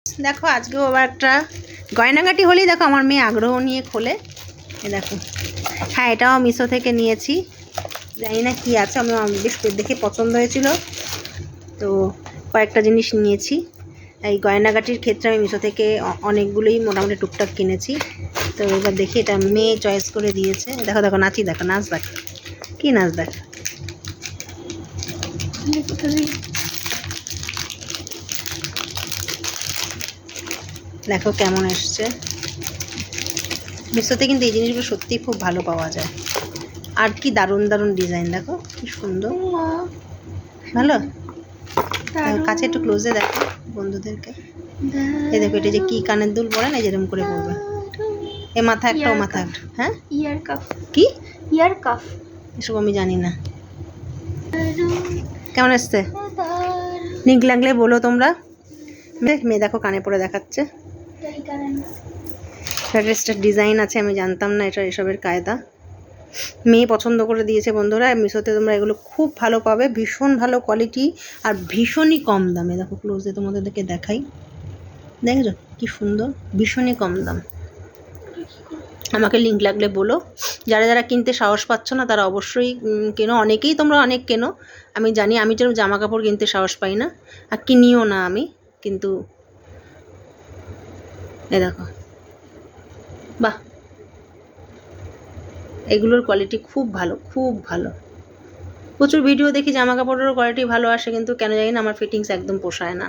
দেখো আজকেও আবার একটা গয়নাগাটি হলেই দেখো আমার মেয়ে আগ্রহ নিয়ে খোলে। এ দেখো, হ্যাঁ এটাও মিশো থেকে নিয়েছি, জানি না কি আছে, আমি বেশ দেখে পছন্দ হয়েছিল তো কয়েকটা জিনিস নিয়েছি। এই গয়নাগাটির ক্ষেত্রে আমি মিশো থেকে অনেকগুলোই মোটামুটি টুকটাক কিনেছি। তো এবার দেখি, এটা মেয়ে চয়েস করে দিয়েছে। দেখো দেখো নাচি, দেখো নাচ, দেখো কি নাচ, দেখো দেখো কেমন এসছে। মিশোতে কিন্তু এই জিনিসগুলো সত্যিই খুব ভালো পাওয়া যায়। আর কি দারুণ দারুণ ডিজাইন, দেখো কি সুন্দর, ভালো। কাছে একটু ক্লোজে দেখো বন্ধুদেরকে। এই দেখো, এটা যে কি কানের দুল পরে না, যেরকম করে পরবে। এ মাথা একটা, ও মাথা একটা। হ্যাঁ, ইয়ার কাফ। কি ইয়ার কাফ? এসব আমি জানি না। কেমন এসছে? নিক লাগলে বলো তোমরা। মেয়ে দেখো কানে পরে দেখাচ্ছে। ড্রেসটার ডিজাইন আছে, আমি জানতাম না এটা এসবের কায়দা। মেয়ে পছন্দ করে দিয়েছে বন্ধুরা। মিশোতে তোমরা এগুলো খুব ভালো পাবে, ভীষণ ভালো কোয়ালিটি আর ভীষণই কম দামে। দেখো ক্লোজে তোমাদেরকে দেখাই, দেখছো কি সুন্দর, ভীষণই কম দাম। আমাকে লিঙ্ক লাগলে বলো। যারা যারা কিনতে সাহস পাচ্ছ না তারা অবশ্যই কেনো। অনেকেই তোমরা অনেক কেনো, আমি জানি। আমি যেরকম জামা কাপড় কিনতে সাহস পাই না আর কিনিও না আমি, কিন্তু এ দেখো, বাহ, এগুলোর কোয়ালিটি খুব ভালো, খুব ভালো। প্রচুর ভিডিও দেখি জামা কাপড়েরও কোয়ালিটি ভালো আসে, কিন্তু কেন জানি না আমার ফিটিংস একদম পোষায় না।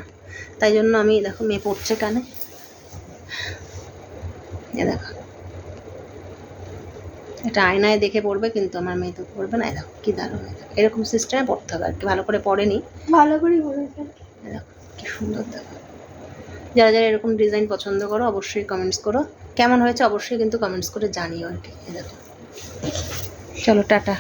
তাই জন্য আমি, দেখো মেয়ে পড়ছে কানে, এ দেখো, এটা আয়নায় দেখে পড়বে, কিন্তু আমার মেয়ে তো পড়বে না। দেখো কি দারুণ, এরকম সিস্টেমে পড়তে হবে আর কি। ভালো করে পড়েনি, ভালো করে বলেছেন। দেখো কি সুন্দর। দেখো যারা যারা এরকম ডিজাইন পছন্দ করো অবশ্যই কমেন্টস করো, কেমন হয়েছে অবশ্যই কিন্তু কমেন্টস করে জানিও আর কি। দেখো, চলো টাটা।